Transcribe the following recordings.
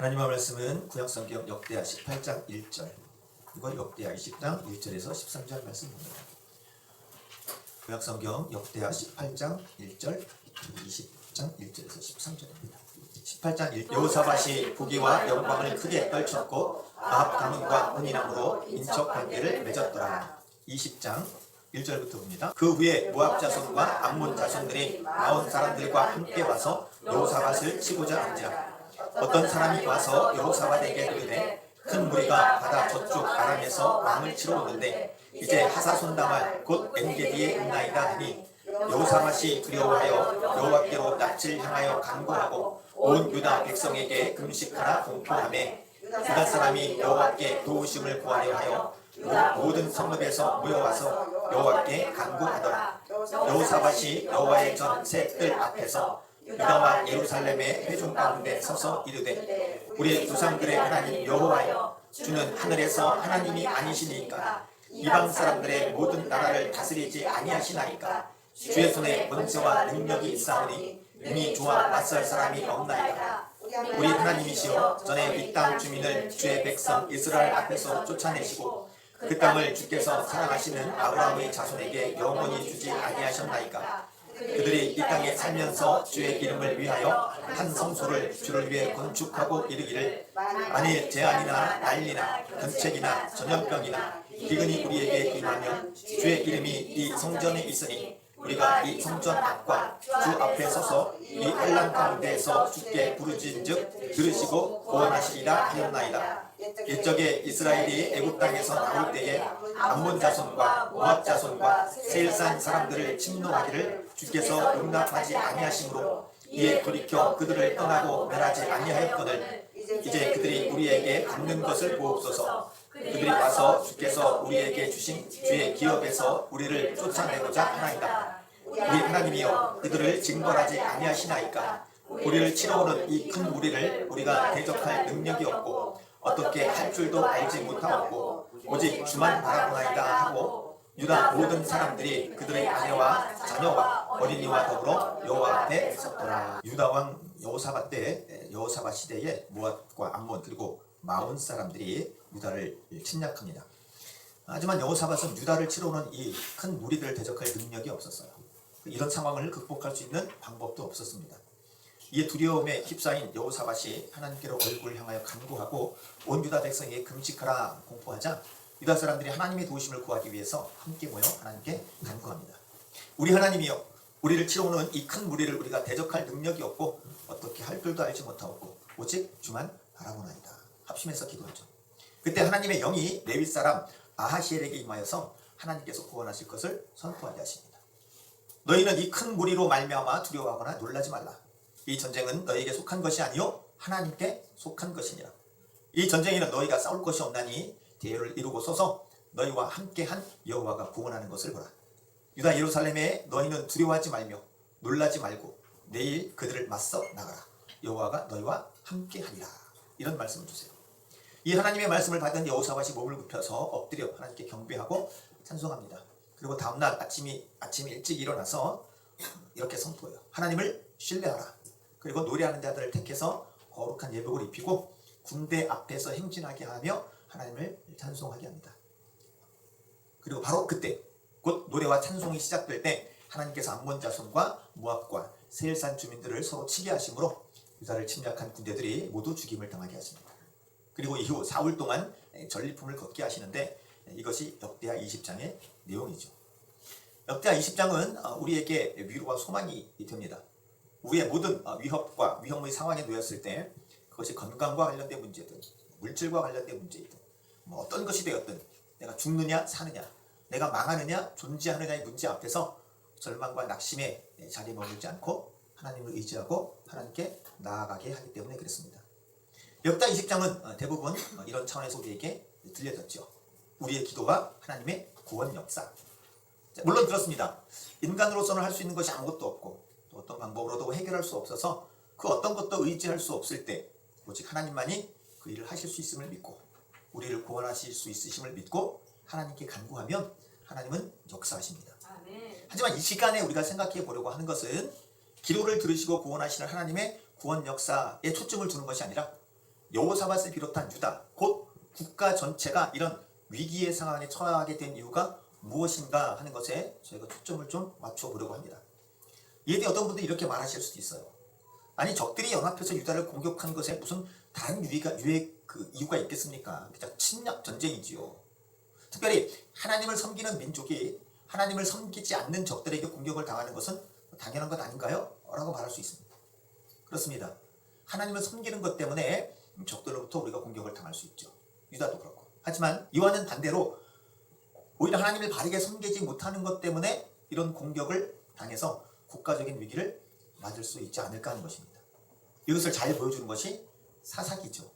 하나님의 말씀은 구약성경 역대하 18장 1절 그리고 역대하 20장 1절에서 13절 말씀입니다. 구약성경 역대하 18장 1절 20장 1절에서 13절입니다. 18장 1 여호사밧이 부귀와 영광을 크게 떨쳤고 아합 가문과 은인함으로 인척 관계를 맺었더라. 20장 1절부터 봅니다. 그 후에 모압 자손과 암몬 자손들이 나온 사람들과 함께 와서 여호사밧을 치고자 한지라. 어떤 사람이 와서 여호사밧에게 이르되 큰 무리가 바다 저쪽 아람에서 왕을 치러 오는데 이제 하사손당할 곧 엔게디에 있나이다 하니 여호사밧이 두려워하여 여호와께로 낯을 향하여 간구하고 온 유다 백성에게 금식하라 공포하매 유다 사람이 여호와께 도우심을 구하려 하여 모든 성읍에서 모여와서 여호와께 간구하더라. 여호사밧이 여호와의 전 새 뜰 앞에서 유다와 예루살렘의 회중 가운데 서서 이르되 우리 조상들의 하나님 여호와여 주는 하늘에서 하나님이 아니시니까 이방 사람들의 모든 나라를 다스리지 아니하시나이까 주의 손에 권세와 능력이 있사오니 능히 주와 맞설 사람이 없나이다. 우리 하나님이시여 전에 이 땅 주민을 주의 백성 이스라엘 앞에서 쫓아내시고 그 땅을 주께서 사랑하시는 아브라함의 자손에게 영원히 주지 아니하셨나이까. 그들이 이 땅에 살면서 주의 기름을 위하여 한 성소를 주를 위해 건축하고 이르기를 만일 재앙이나 난리나 견책이나 전염병이나 기근이 우리에게 임하면 주의 기름이 이 성전에 있으니 우리가 이 성전 앞과 주 앞에 서서 이 환난 가운데에서 주께 부르짖은즉 들으시고 구원하시리라 하였나이다. 옛적에 이스라엘이 애굽 땅에서 나올 때에 암몬 자손과 모압 자손과 세일산 사람들을 침노하기를 주께서 용납하지 아니하심으로 이에 돌이켜 그들을 떠나고 멸하지 아니하였거늘 이제 그들이 우리에게 갚는 것을 보옵소서. 그들이 와서 주께서 우리에게 주신 주의 기업에서 우리를 쫓아내고자 하나이다. 우리 하나님이여 그들을 징벌하지 아니하시나이까. 우리를 치러오는 이 큰 무리를 우리가 대적할 능력이 없고 어떻게 할 줄도 알지 못하옵고 오직 주만 바라보나이다 하고 유다 모든 사람들이 그들의 아내와 자녀와 어린이와 더불어 여호와 앞에 섰더라. 유다 왕 여호사밧 때 여호사밧 시대에 모압과 암몬 그리고 마온 사람들이 유다를 침략합니다. 하지만 여호사밧은 유다를 치러 오는 이 큰 무리들을 대적할 능력이 없었어요. 이런 상황을 극복할 수 있는 방법도 없었습니다. 이에 두려움에 휩싸인 여호사밧이 하나님께로 얼굴을 향하여 간구하고 온 유다 백성에게 금식하라 공포하자 유다 사람들이 하나님의 도우심을 구하기 위해서 함께 모여 하나님께 간구합니다. 우리 하나님이여 우리를 치러 오는 이 큰 무리를 우리가 대적할 능력이 없고 어떻게 할 줄도 알지 못하옵고 오직 주만 바라보나이다. 합심해서 기도하죠. 그때 하나님의 영이 레위 사람 아하시엘에게 임하여서 하나님께서 구원하실 것을 선포하게 하십니다. 너희는 이 큰 무리로 말미암아 두려워하거나 놀라지 말라. 이 전쟁은 너희에게 속한 것이 아니요 하나님께 속한 것이니라. 이 전쟁에는 너희가 싸울 것이 없나니 대열을 이루고 서서 너희와 함께한 여호와가 구원하는 것을 보라. 유다 예루살렘에 너희는 두려워하지 말며 놀라지 말고 내일 그들을 맞서 나가라. 여호와가 너희와 함께하리라. 이런 말씀을 주세요. 이 하나님의 말씀을 받은 여호사밧이 몸을 굽혀서 엎드려 하나님께 경배하고 찬송합니다. 그리고 다음날 아침 일찍 일어나서 이렇게 선포해요. 하나님을 신뢰하라. 그리고 노래하는 자들을 택해서 거룩한 예복을 입히고 군대 앞에서 행진하게 하며 하나님을 찬송하게 합니다. 그리고 바로 그때 곧 노래와 찬송이 시작될 때 하나님께서 암몬 자손과 모압과 세일산 주민들을 서로 치게 하심으로 유다를 침략한 군대들이 모두 죽임을 당하게 하십니다. 그리고 이후 4월 동안 전리품을 걷게 하시는데 이것이 역대하 20장의 내용이죠. 역대하 20장은 우리에게 위로와 소망이 됩니다. 우리의 모든 위협과 위험의 상황에 놓였을 때 그것이 건강과 관련된 문제든 물질과 관련된 문제이든 어떤 것이 되었든 내가 죽느냐 사느냐 내가 망하느냐 존재하느냐의 문제 앞에서 절망과 낙심에 자리에 머물지 않고 하나님을 의지하고 하나님께 나아가게 하기 때문에 그렇습니다. 역대하 20장은 대부분 이런 차원에서 우리에게 들려졌죠. 우리의 기도와 하나님의 구원 역사. 물론 그렇습니다. 인간으로서는 할 수 있는 것이 아무것도 없고 또 어떤 방법으로도 해결할 수 없어서 그 어떤 것도 의지할 수 없을 때 오직 하나님만이 그 일을 하실 수 있음을 믿고 우리를 구원하실 수 있으심을 믿고 하나님께 간구하면 하나님은 역사하십니다. 하지만 이 시간에 우리가 생각해 보려고 하는 것은 기도를 들으시고 구원하시는 하나님의 구원 역사에 초점을 두는 것이 아니라 여호사밧을 비롯한 유다 곧 국가 전체가 이런 위기의 상황에 처하게 된 이유가 무엇인가 하는 것에 저희가 초점을 좀 맞춰보려고 합니다. 이에 대해 어떤 분들이 이렇게 말하실 수도 있어요. 아니 적들이 연합해서 유다를 공격한 것에 무슨 다른 이유가 있겠습니까? 그냥 침략 전쟁이지요. 특별히 하나님을 섬기는 민족이 하나님을 섬기지 않는 적들에게 공격을 당하는 것은 당연한 것 아닌가요? 라고 말할 수 있습니다. 그렇습니다. 하나님을 섬기는 것 때문에 적들로부터 우리가 공격을 당할 수 있죠. 유다도 그렇고. 하지만 이와는 반대로 오히려 하나님을 바르게 섬기지 못하는 것 때문에 이런 공격을 당해서 국가적인 위기를 맞을 수 있지 않을까 하는 것입니다. 이것을 잘 보여주는 것이 사사기죠.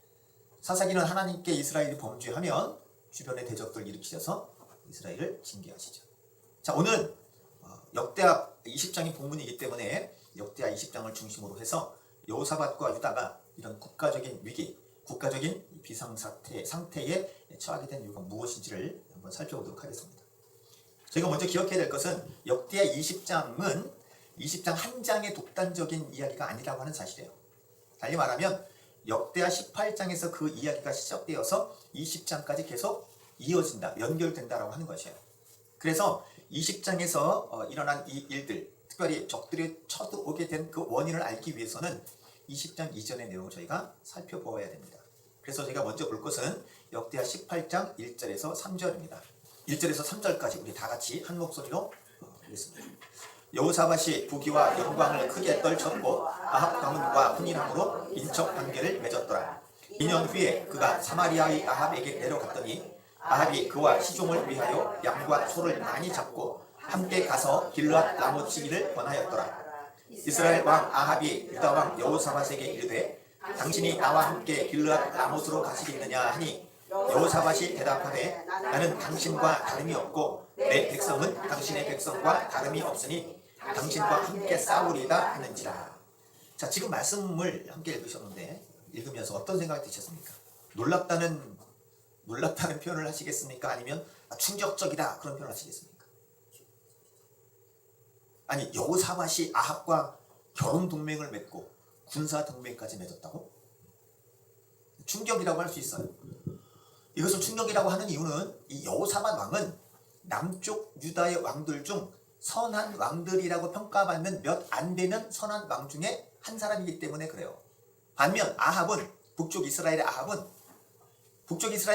사사기는 하나님께 이스라엘이 범죄하면 주변의 대적들을 일으키셔서 이스라엘을 징계하시죠. 자, 오늘은 역대하 20장이 본문이기 때문에 역대하 20장을 중심으로 해서 여호사밧과 유다가 이런 국가적인 위기, 국가적인 상태에 처하게 된 이유가 무엇인지를 한번 살펴보도록 하겠습니다. 저희가 먼저 기억해야 될 것은 역대하 20장은 20장 한 장의 독단적인 이야기가 아니라고 하는 사실이에요. 달리 말하면 역대하 18장에서 그 이야기가 시작되어서 20장까지 계속 이어진다, 연결된다라고 하는 것이에요. 그래서 20장에서 일어난 이 일들, 특별히 적들이 쳐들어오게 된 그 원인을 알기 위해서는 20장 이전의 내용을 저희가 살펴보아야 됩니다. 그래서 저희가 먼저 볼 것은 역대하 18장 1절에서 3절입니다. 1절에서 3절까지 우리 다 같이 한 목소리로 읽겠습니다. 여호사밧이 부귀와 영광을 크게 떨쳤고 아합 가문과 혼인함으로 인척 관계를 맺었더라. 2년 후에 그가 사마리아의 아합에게 내려갔더니 아합이 그와 시종을 위하여 양과 소를 많이 잡고 함께 가서 길르앗 라모치기를 권하였더라. 이스라엘 왕 아합이 유다 왕 여호사밧에게 이르되 당신이 나와 함께 길르앗 라못으로 가시겠느냐 하니 여호사밧이 대답하되 나는 당신과 다름이 없고 내 백성은 당신의 백성과 다름이 없으니 당신과 함께 싸우리다 하는지라. 자, 지금 말씀을 함께 읽으셨는데 읽으면서 어떤 생각이 드셨습니까? 놀랍다는 표현을 하시겠습니까? 아니면 충격적이다 그런 표현을 하시겠습니까? 아니 여호사밧이 아합과 결혼 동맹을 맺고 군사 동맹까지 맺었다고? 충격이라고 할 수 있어요. 이것을 충격이라고 하는 이유는 이 여호사밧 왕은 남쪽 유다의 왕들 중 선한 왕들이라고 평가받는 몇 안 되는 선한 왕 중에 한 사람이기 때문에 그래요. 반면 아합은 북쪽 이스라엘의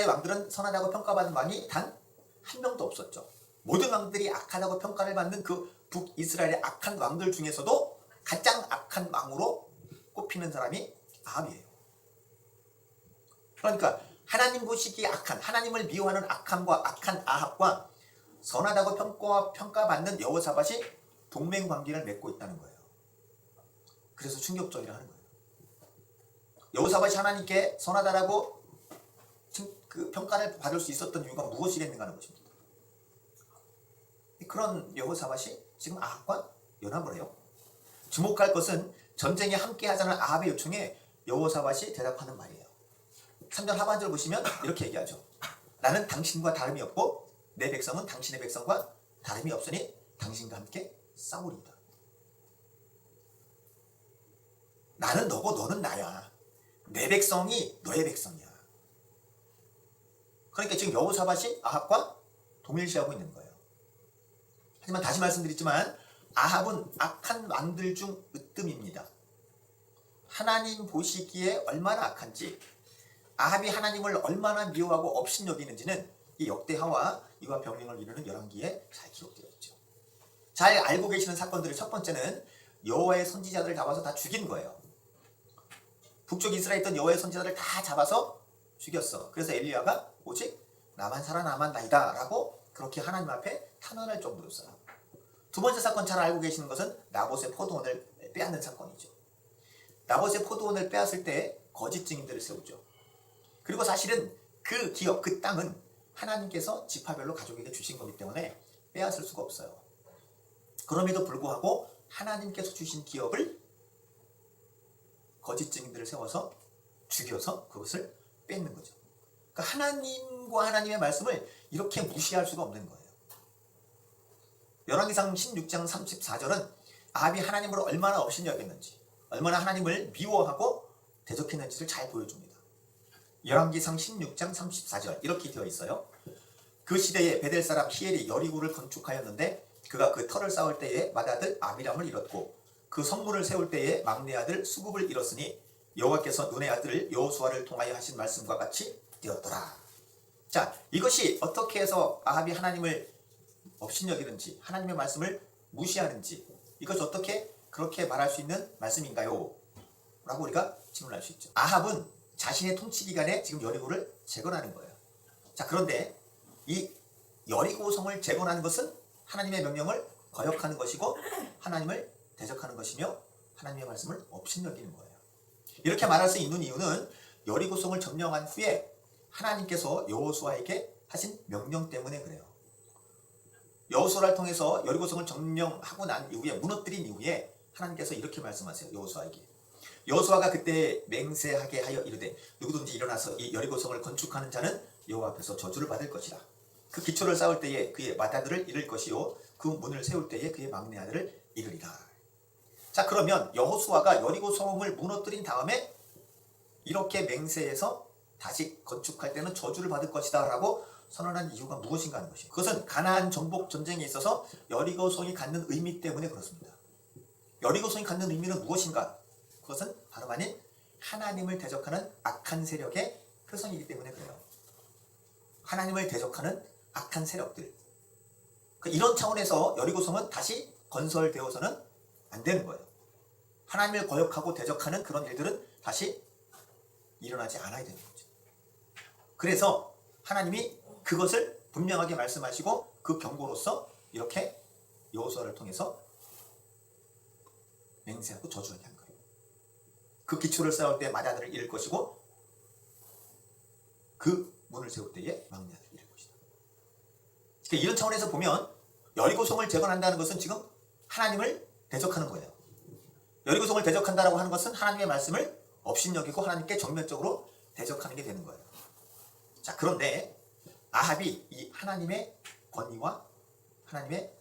왕들은 선하다고 평가받는 왕이 단 한 명도 없었죠. 모든 왕들이 악하다고 평가를 받는 그 북이스라엘의 악한 왕들 중에서도 가장 악한 왕으로 꼽히는 사람이 아합이에요. 그러니까 하나님 보시기에 악한, 하나님을 미워하는 악한 아합과 선하다고 평가받는 여호사밧이 동맹 관계를 맺고 있다는 거예요. 그래서 충격적이라 하는 거예요. 여호사밧이 하나님께 선하다라고 그 평가를 받을 수 있었던 이유가 무엇이겠는가 하는 것입니다. 그런 여호사밧이 지금 아합과 연합을 해요. 주목할 것은 전쟁에 함께 하자는 아합의 요청에 여호사밧이 대답하는 말이에요. 3절 하반절 보시면 이렇게 얘기하죠. 나는 당신과 다름이 없고 내 백성은 당신의 백성과 다름이 없으니 당신과 함께 싸우리이다. 나는 너고 너는 나야. 내 백성이 너의 백성이야. 그러니까 지금 여호사밧이 아합과 동일시하고 있는 거예요. 하지만 다시 말씀드리지만 아합은 악한 왕들 중 으뜸입니다. 하나님 보시기에 얼마나 악한지, 아합이 하나님을 얼마나 미워하고 업신여기는지는 이 역대하와 이와 병행을 이루는 열왕기에 잘 기록되어 있죠. 잘 알고 계시는 사건들의 첫 번째는 여호와의 선지자들을 잡아서 다 죽인 거예요. 북쪽 이스라엘에 있던 여호와의 선지자들을 다 잡아서 죽였어. 그래서 엘리야가 오직 나만 살아남았나이다 라고 그렇게 하나님 앞에 탄원할 정도였어요. 두 번째 사건 잘 알고 계시는 것은 나봇의 포도원을 빼앗는 사건이죠. 나봇의 포도원을 빼앗을 때 거짓 증인들을 세우죠. 그리고 사실은 그 기업, 그 땅은 하나님께서 지파별로 가족에게 주신 거기 때문에 빼앗을 수가 없어요. 그럼에도 불구하고 하나님께서 주신 기업을 거짓 증인들을 세워서 죽여서 그것을 뺏는 거죠. 그러니까 하나님과 하나님의 말씀을 이렇게 무시할 수가 없는 거예요. 열왕기상 16장 34절은 아합이 하나님을 얼마나 업신여겼는지, 얼마나 하나님을 미워하고 대적했는지를 잘 보여줍니다. 열왕기상 16장 34절 이렇게 되어 있어요. 그 시대에 베델 사람 히엘이 여리고를 건축하였는데 그가 그 터를 쌓을 때에 맏아들 아비람을 잃었고 그 성문을 세울 때에 막내 아들 수굽을 잃었으니 여호와께서 눈의 아들 여호수아를 통하여 하신 말씀과 같이 되었더라. 자, 이것이 어떻게 해서 아합이 하나님을 업신여기는지 하나님의 말씀을 무시하는지 이것이 어떻게 그렇게 말할 수 있는 말씀인가요? 라고 우리가 질문할 수 있죠. 아합은 자신의 통치 기간에 지금 여리고를 재건하는 거예요. 자, 그런데 이 여리고성을 재건하는 것은 하나님의 명령을 거역하는 것이고 하나님을 대적하는 것이며 하나님의 말씀을 업신여기는 거예요. 이렇게 말할 수 있는 이유는 여리고성을 점령한 후에 하나님께서 여호수아에게 하신 명령 때문에 그래요. 여호수아를 통해서 여리고성을 점령하고 난 이후에 무너뜨린 이후에 하나님께서 이렇게 말씀하세요. 여호수아에게. 여호수아가 그때 맹세하게 하여 이르되 누구든지 일어나서 이 여리고성을 건축하는 자는 여호와 앞에서 저주를 받을 것이라. 그 기초를 쌓을 때에 그의 맏아들을 잃을 것이요 그 문을 세울 때에 그의 막내 아들을 잃으리라. 자, 그러면 여호수아가 여리고성을 무너뜨린 다음에 이렇게 맹세해서 다시 건축할 때는 저주를 받을 것이다 라고 선언한 이유가 무엇인가 하는 것이에요. 그것은 가나안 정복 전쟁에 있어서 여리고성이 갖는 의미 때문에 그렇습니다. 여리고성이 갖는 의미는 무엇인가? 그것은 바로 아닌 하나님을 대적하는 악한 세력의 표성이기 때문에 그래요. 하나님을 대적하는 악한 세력들. 이런 차원에서 여리고성은 다시 건설되어서는 안 되는 거예요. 하나님을 거역하고 대적하는 그런 일들은 다시 일어나지 않아야 되는 거죠. 그래서 하나님이 그것을 분명하게 말씀하시고 그 경고로서 이렇게 여호수아를 통해서 맹세하고 저주하게 한 거예요. 그 기초를 쌓을 때 맏아들을 잃을 것이고 그 문을 세울 때에 막내 아들을 잃을 것이다. 이런 차원에서 보면 여리고성을 재건한다는 것은 지금 하나님을 대적하는 거예요. 여리고성을 대적한다라고 하는 것은 하나님의 말씀을 업신여기고 하나님께 정면적으로 대적하는 게 되는 거예요. 자, 그런데 아합이 이 하나님의 권위와 하나님의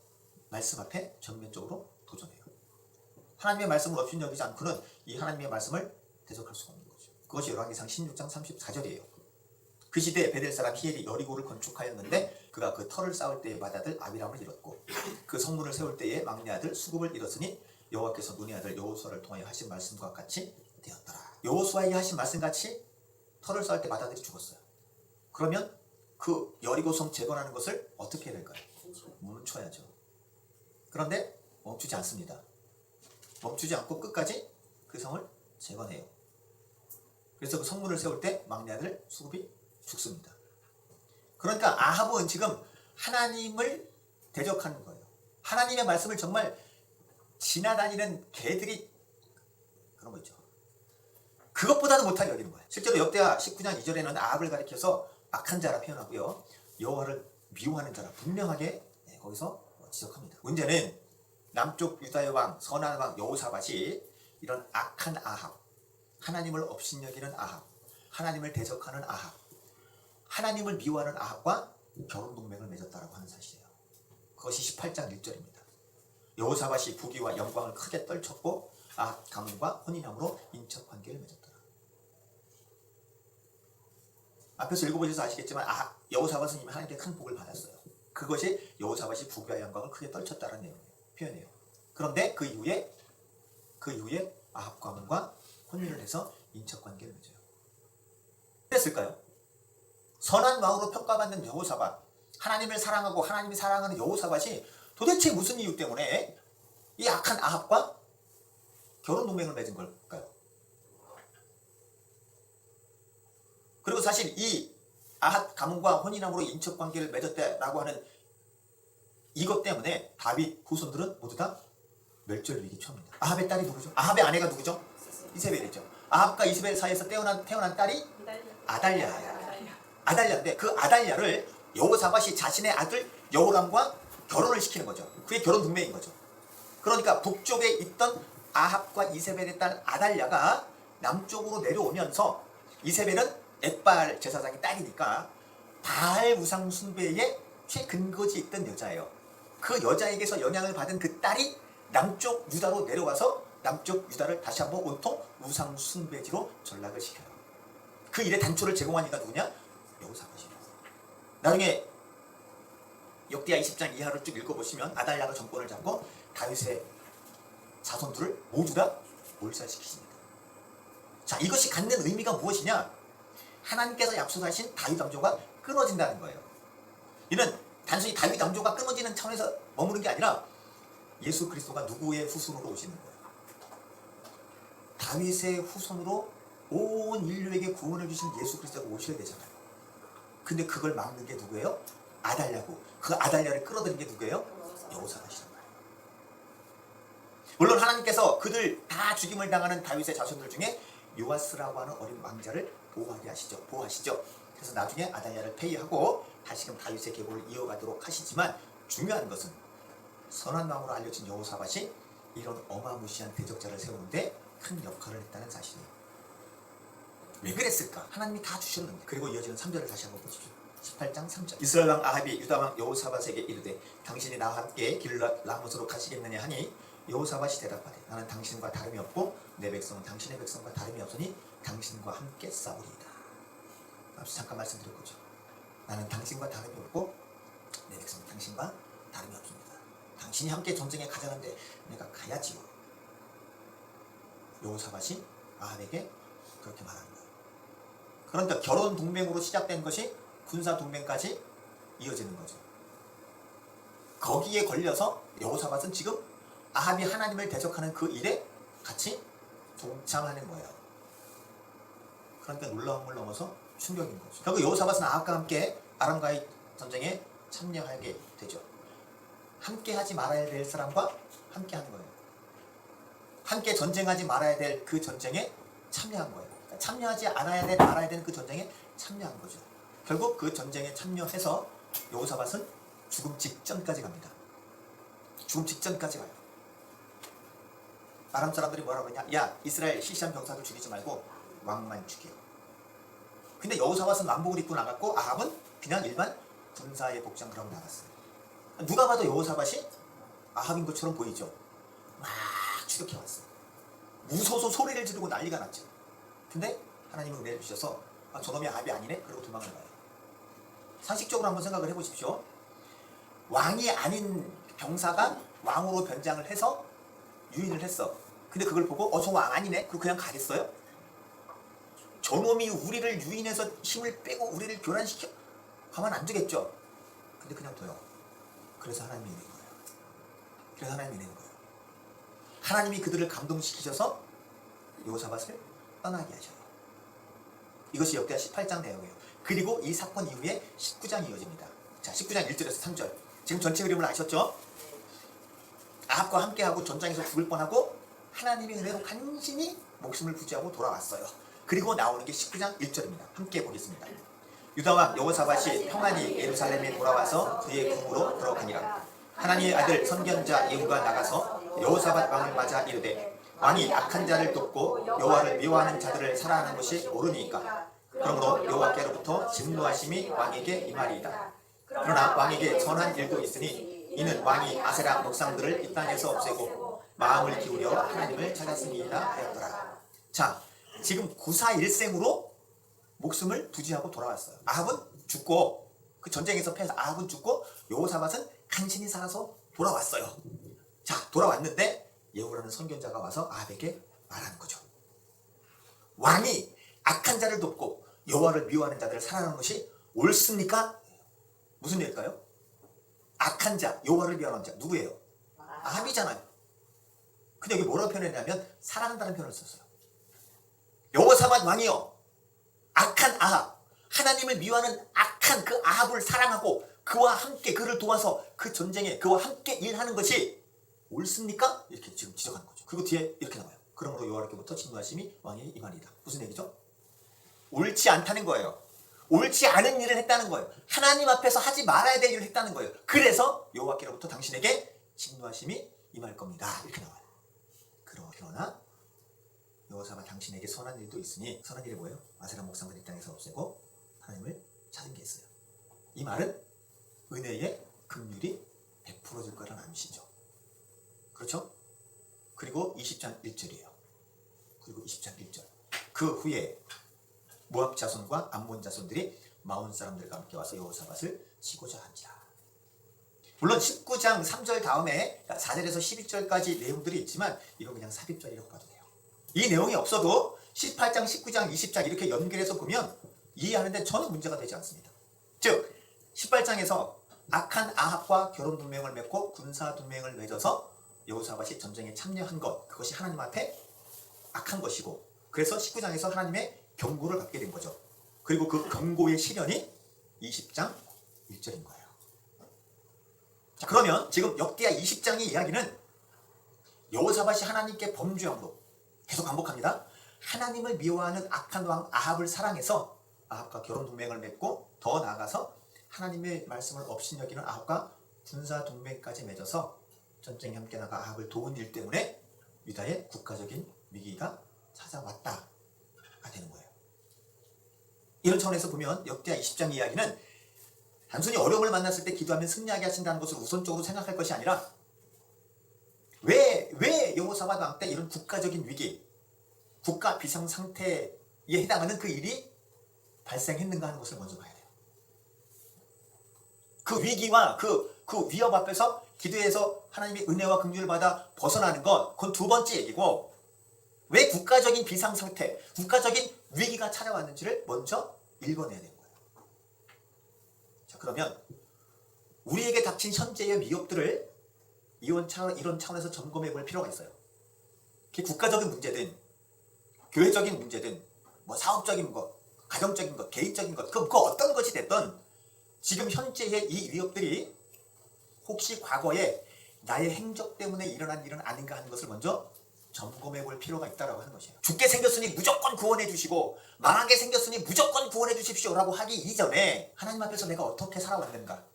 말씀 앞에 정면적으로 도전해요. 하나님의 말씀을 업신여기지 않고는 이 하나님의 말씀을 대적할 수가 없는 거죠. 그것이 열왕기상 16장 34절이에요. 그 시대에 베델 사람 히엘이 여리고를 건축하였는데 그가 그 터를 쌓을 때에 맏아들 아비람을 잃었고 그 성문을 세울 때에 막내 아들 수굽을 잃었으니 여호와께서 눈의 아들 여호수아를 통하여 하신 말씀과 같이 되었더라. 여호수아에게 하신 말씀같이 터를 쌓을 때 맏아들이 죽었어요. 그러면 그 여리고성 재건하는 것을 어떻게 해야 될까요? 멈춰야죠. 그런데 멈추지 않습니다. 멈추지 않고 끝까지 그 성을 재건해요. 그래서 그 성문을 세울 때 막내 아들 수굽이 죽습니다. 그러니까 아합은 지금 하나님을 대적하는 거예요. 하나님의 말씀을 정말 지나다니는 개들이 그런 거 있죠. 그것보다도 못하게 여기는 거예요. 실제로 역대하 19장 2절에는 아합을 가리켜서 악한 자라 표현하고요. 여호와를 미워하는 자라 분명하게 거기서 지적합니다. 문제는 남쪽 유다의 왕 선한 왕 여호사밧이 이런 악한 아합, 하나님을 업신여기는 아합, 하나님을 대적하는 아합, 하나님을 미워하는 아합과 결혼 동맹을 맺었다라고 하는 사실이에요. 그것이 18장 1절입니다. 여호사밧이 부귀와 영광을 크게 떨쳤고 아합 가문과 혼인함으로 인척 관계를 맺었더라. 앞에서 읽어보셔서 아시겠지만 여호사밧은 이미 하나님께 큰 복을 받았어요. 그것이 여호사밧이 부귀와 영광을 크게 떨쳤다는 내용이에요. 표현이에요. 그런데 그 이후에 아합 가문과 혼인을 해서 인척 관계를 맺어요. 그랬을까요? 선한 왕으로 평가받는 여호사밧, 하나님을 사랑하고 하나님이 사랑하는 여호사밧이 도대체 무슨 이유 때문에 이 악한 아합과 결혼 동맹을 맺은 걸까요? 그리고 사실 이 아합 가문과 혼인함으로 인척 관계를 맺었다라고 하는 이것 때문에 다윗 후손들은 모두 다 멸절 위기 처합니다. 아합의 딸이 누구죠? 아합의 아내가 누구죠? 이세벨이죠. 아합과 이세벨 사이에서 태어난 딸이 아달랴예요. 아달랴인데 그 아달랴를 여호사밧이 자신의 아들 여호람과 결혼을 시키는 거죠. 그게 결혼 동맹인 거죠. 그러니까 북쪽에 있던 아합과 이세벨의 딸 아달랴가 남쪽으로 내려오면서 이세벨은 엣바알 제사장의 딸이니까 바알 우상 숭배의 최근거지 있던 여자예요. 그 여자에게서 영향을 받은 그 딸이 남쪽 유다로 내려와서 남쪽 유다를 다시 한번 온통 우상 숭배지로 전락을 시켜요. 그 일의 단초를 제공한 이가 누구냐? 여호사밧이에요. 나중에 역대하 20장 이하를 쭉 읽어보시면 아달랴가 정권을 잡고 다윗의 자손들을 모두 다 몰살시키십니다. 자, 이것이 갖는 의미가 무엇이냐? 하나님께서 약속하신 다윗 왕조가 끊어진다는 거예요. 이는 단순히 다윗 왕조가 끊어지는 차원에서 머무는 게 아니라 예수 그리스도가 누구의 후손으로 오시는 거예요. 다윗의 후손으로 온 인류에게 구원을 주신 예수 그리스도가 오셔야 되잖아요. 근데 그걸 막는 게 누구예요? 아달랴고. 그 아달랴를 끌어들인 게 누구예요? 여호사밧이란 말이에요. 물론 하나님께서 그들 다 죽임을 당하는 다윗의 자손들 중에 요아스라고 하는 어린 왕자를 보호하시죠. 그래서 나중에 아달랴를 폐위하고 다시금 다윗의 계보를 이어가도록 하시지만 중요한 것은 선한 왕으로 알려진 여호사밧이 이런 어마무시한 대적자를 세우는데 큰 역할을 했다는 사실이에요. 왜 그랬을까? 하나님이 다 주셨는데. 그리고 이어지는 3절을 다시 한번 보십시오. 18장 3절. 이스라엘 왕 아합이 유다 왕 여호사밧에게 이르되 당신이 나와 함께 길랏 라못으로 가시겠느냐 하니 여호사밧이 대답하되 나는 당신과 다름이 없고 내 백성은 당신의 백성과 다름이 없으니 당신과 함께 싸우리이다. 앞서 잠깐 말씀드렸죠. 나는 당신과 다름이 없고 내 백성은 당신과 다름이 없습니다. 당신이 함께 전쟁에 가자는데 내가 가야지요. 여호사밧이 아합에게 그렇게 말하는 거예요. 그런데 결혼 동맹으로 시작된 것이 군사 동맹까지 이어지는 거죠. 거기에 걸려서 여호사밧은 지금 아합이 하나님을 대적하는 그 일에 같이 동참하는 거예요. 그러니까 놀라운 걸 넘어서 충격인 거죠. 결국 여호사밧은 아합과 함께 아람과의 전쟁에 참여하게 되죠. 함께 하지 말아야 될 사람과 함께 하는 거예요. 함께 전쟁하지 말아야 될 그 전쟁에 참여한 거예요. 그러니까 참여하지 말아야 되는 그 전쟁에 참여한 거죠. 결국 그 전쟁에 참여해서 여호사밧은 죽음 직전까지 갑니다. 죽음 직전까지 가요. 아람 사람들이 뭐라고 했냐? 야, 이스라엘 시시한 병사들 죽이지 말고 왕만 죽여. 근데 여호사밧은 왕복을 입고 나갔고 아합은 그냥 일반 군사의 복장을 하고 나갔어요. 누가 봐도 여호사밧이 아합인 것처럼 보이죠. 막 추격해왔어요. 무서워서 소리를 지르고 난리가 났죠. 근데 하나님은 은혜를 주셔서 저놈이 아합이 아니네? 그러고 도망을 가요. 상식적으로 한번 생각을 해보십시오. 왕이 아닌 병사가 왕으로 변장을 해서 유인을 했어. 근데 그걸 보고 저 왕 아니네? 그리고 그냥 가겠어요? 저놈이 우리를 유인해서 힘을 빼고 우리를 교란시켜? 가만 안 두겠죠? 근데 그냥 둬요. 그래서 하나님이 있는 거예요. 하나님이 그들을 감동시키셔서 여호사밧을 떠나게 하셔요. 이것이 역대하 18장 내용이에요. 그리고 이 사건 이후에 19장이 이어집니다. 자, 19장 1절에서 3절. 지금 전체 그림을 아셨죠? 아합과 함께하고 전장에서 죽을 뻔하고 하나님의 은혜로 간신히 목숨을 부지하고 돌아왔어요. 그리고 나오는 게 19장 1절입니다. 함께 보겠습니다. 유다왕 여호사밧이 평안히 예루살렘에 돌아와서 그의 궁으로 들어가니라. 하나님의 아들 선견자 예후가 나가서 여호사밧 왕을 맞아 이르되 왕이 악한 자를 돕고 여호와를 미워하는 자들을 살아하는 것이 옳으니까. 그러므로 여호와께로부터 진노하심이 왕에게 임하리이다. 그러나 왕에게 선한 일도 있으니 이는 왕이 아세라 목상들을 이 땅에서 없애고 마음을 기울여 하나님을 찾았음이라 하였더라. 자, 지금 구사일생으로 목숨을 부지하고 돌아왔어요. 아합은 죽고 그 전쟁에서 패해서 아합은 죽고 여호사밧은 간신히 살아서 돌아왔어요. 자, 돌아왔는데 예후라는 선견자가 와서 아합에게 말하는 거죠. 왕이 악한 자를 돕고 여호와를 미워하는 자들을 살아가는 것이 옳습니까? 무슨 얘기일까요? 악한 자, 여호와를 미워하는 자 누구예요? 아합이잖아요. 근데 여기 뭐라고 표현했냐면 사랑한다는 표현을 썼어요. 여호사밧 왕이요, 악한 아합, 하나님을 미워하는 악한 그 아합을 사랑하고 그와 함께 그를 도와서 그 전쟁에 그와 함께 일하는 것이 옳습니까? 이렇게 지금 지적하는 거죠. 그리고 뒤에 이렇게 나와요. 그러므로 여호와께로부터 진노하심이 왕에게 임하리이다. 무슨 얘기죠? 옳지 않다는 거예요. 옳지 않은 일을 했다는 거예요. 하나님 앞에서 하지 말아야 될 일을 했다는 거예요. 그래서 여호와께로부터 당신에게 진노하심이 임할 겁니다. 이렇게 나와요. 그러나 여호사밧 당신에게 선한 일도 있으니, 선한 일이 뭐예요? 아세라 목상들 이 땅에서 없애고 하나님을 찾은 게 있어요. 이 말은 은혜의 긍휼이 베풀어질 거라는 암시죠. 그렇죠? 그리고 20장 1절이에요. 그리고 20장 1절. 그 후에 모압 자손과 암몬 자손들이 마온 사람들과 함께 와서 여호사밧을 치고자 하니라. 물론 19장 3절 다음에 4절에서 12절까지 내용들이 있지만 이건 그냥 삽입절이라고 봐도 돼요. 이 내용이 없어도 18장, 19장, 20장 이렇게 연결해서 보면 이해하는데 전혀 문제가 되지 않습니다. 즉 18장에서 악한 아합과 결혼 동맹을 맺고 군사 동맹을 맺어서 여호사밧이 전쟁에 참여한 것, 그것이 하나님 앞에 악한 것이고, 그래서 19장에서 하나님의 경고를 받게 된 거죠. 그리고 그 경고의 실현이 20장 1절인 거예요. 자, 그러면 지금 역대하 20장의 이야기는 여호사밧이 하나님께 범죄함으로, 계속 반복합니다. 하나님을 미워하는 악한 왕 아합을 사랑해서 아합과 결혼 동맹을 맺고, 더 나아가서 하나님의 말씀을 업신여기는 아합과 군사 동맹까지 맺어서 전쟁에 함께 나가 아합을 도운 일 때문에 유다의 국가적인 위기가 찾아왔다가 되는 거예요. 이런 차원에서 보면 역대하 20장 이야기는 단순히 어려움을 만났을 때 기도하면 승리하게 하신다는 것을 우선적으로 생각할 것이 아니라 왜 여호사밧 왕 때 이런 국가적인 위기, 국가 비상 상태에 해당하는 그 일이 발생했는가 하는 것을 먼저 봐야 돼요. 그 위기와 그 위협 앞에서 기도해서 하나님의 은혜와 긍휼을 받아 벗어나는 것, 그건 두 번째 얘기고, 왜 국가적인 비상 상태, 국가적인 위기가 찾아왔는지를 먼저 읽어내야 되는 거예요. 자, 그러면 우리에게 닥친 현재의 위협들을 이런 차원에서 점검해 볼 필요가 있어요. 그게 국가적인 문제든 교회적인 문제든 뭐 사업적인 것, 가정적인 것, 개인적인 것, 그 어떤 것이 됐든 지금 현재의 이 위협들이 혹시 과거에 나의 행적 때문에 일어난 일은 아닌가 하는 것을 먼저 점검해 볼 필요가 있다고 하는 것이에요. 죽게 생겼으니 무조건 구원해 주시고 망하게 생겼으니 무조건 구원해 주십시오라고 하기 이전에 하나님 앞에서 내가 어떻게 살아왔는가,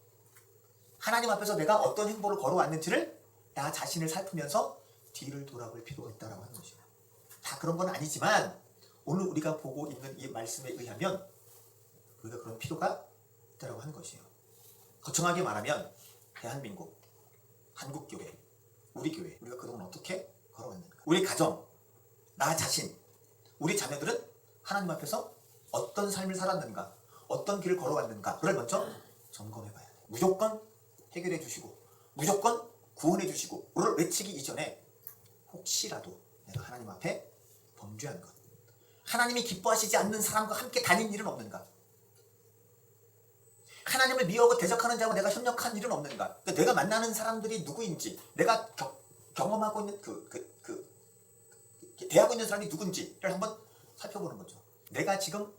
하나님 앞에서 내가 어떤 행보를 걸어왔는지를 나 자신을 살피면서 뒤를 돌아볼 필요가 있다고 하는 것이에요. 다 그런 건 아니지만 오늘 우리가 보고 있는 이 말씀에 의하면 우리가 그런 필요가 있다고 하는 것이에요. 거창하게 말하면 대한민국, 한국교회, 우리 교회, 우리가 그동안 어떻게 걸어왔는가, 우리 가정, 나 자신, 우리 자녀들은 하나님 앞에서 어떤 삶을 살았는가, 어떤 길을 걸어왔는가를 먼저 점검해 봐야 돼요. 무조건 해결해 주시고 무조건 구원해 주시고를 외치기 이전에 혹시라도 내가 하나님 앞에 범죄한 것, 하나님이 기뻐하시지 않는 사람과 함께 다닌 일은 없는가, 하나님을 미워하고 대적하는 자와 내가 협력한 일은 없는가, 그러니까 내가 만나는 사람들이 누구인지, 내가 경험하고 있는 대하고 있는 사람이 누군지를 한번 살펴보는 거죠. 내가 지금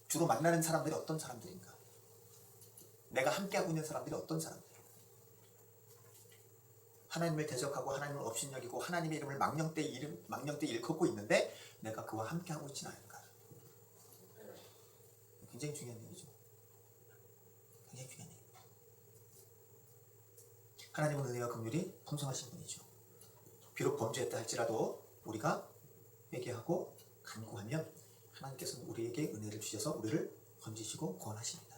주로 만나는 사람들이 어떤 사람들인가, 내가 함께하고 있는 사람들이 어떤 사람들, 하나님을 대적하고 하나님을 업신여기고 하나님의 이름을 망령되 일컫고 있는데 내가 그와 함께하고 있지는 않은가. 굉장히 중요한 얘기죠. 굉장히 중요한 얘기. 하나님은 은혜와 긍휼이 풍성하신 분이죠. 비록 범죄했다 할지라도 우리가 회개하고 간구하면 하나님께서는 우리에게 은혜를 주셔서 우리를 건지시고 구원하십니다.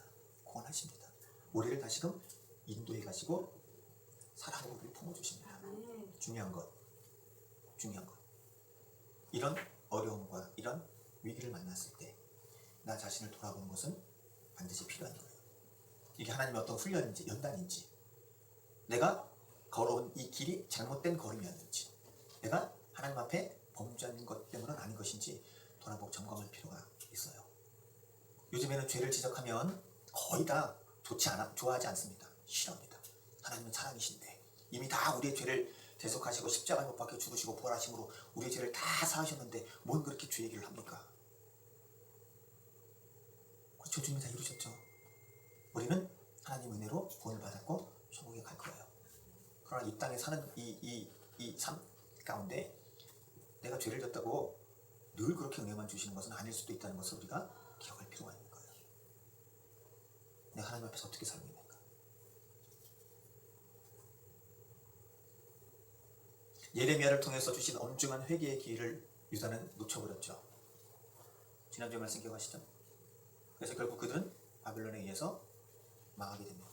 우리를 다시금 인도해 가시고 사랑으로 우리를 품어주십니다. 중요한 것. 이런 어려움과 이런 위기를 만났을 때 나 자신을 돌아보는 것은 반드시 필요한 거예요. 이게 하나님의 어떤 훈련인지 연단인지, 내가 걸어온 이 길이 잘못된 걸음이었는지, 내가 하나님 앞에 범죄한 것 때문은 아닌 것인지 돌아보고 점검할 필요가 있어요. 요즘에는 죄를 지적하면 거의 다 좋아하지 않습니다. 싫어합니다. 하나님은 사랑이신데 이미 다 우리의 죄를 대속하시고 십자가에 못 박혀 죽으시고 부활하심으로 우리의 죄를 다 사하셨는데 뭔 그렇게 죄 얘기를 합니까? 주님이 다 이루셨죠. 우리는 하나님 은혜로 구원을 받았고 천국에 갈 거예요. 그러나 이 땅에 사는 이 삶 가운데 내가 죄를 졌다고 늘 그렇게 은혜만 주시는 것은 아닐 수도 있다는 것을 우리가 기억할 필요가 있는 거예요. 내가 하나님 앞에서 어떻게 살고 있는가. 예레미야를 통해서 주신 엄중한 회개의 기회를 유다는 놓쳐버렸죠. 지난주에 말씀 기억하시죠? 그래서 결국 그들은 바벨론에 의해서 망하게 됩니다.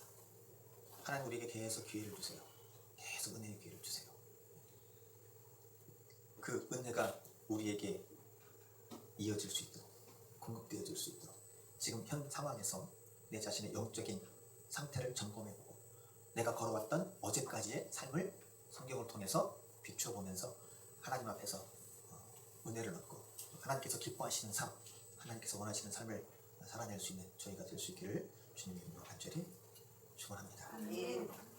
하나님 우리에게 계속 기회를 주세요. 계속 은혜의 기회를 주세요. 그 은혜가 우리에게 이어질 수 있도록 공급되어 줄 수 있도록 지금 현 상황에서 내 자신의 영적인 상태를 점검해보고 내가 걸어왔던 어제까지의 삶을 성경을 통해서 비추어보면서 하나님 앞에서 은혜를 얻고 하나님께서 기뻐하시는 삶, 하나님께서 원하시는 삶을 살아낼 수 있는 저희가 될 수 있기를 주님의 이름으로 간절히 축원합니다. 아멘.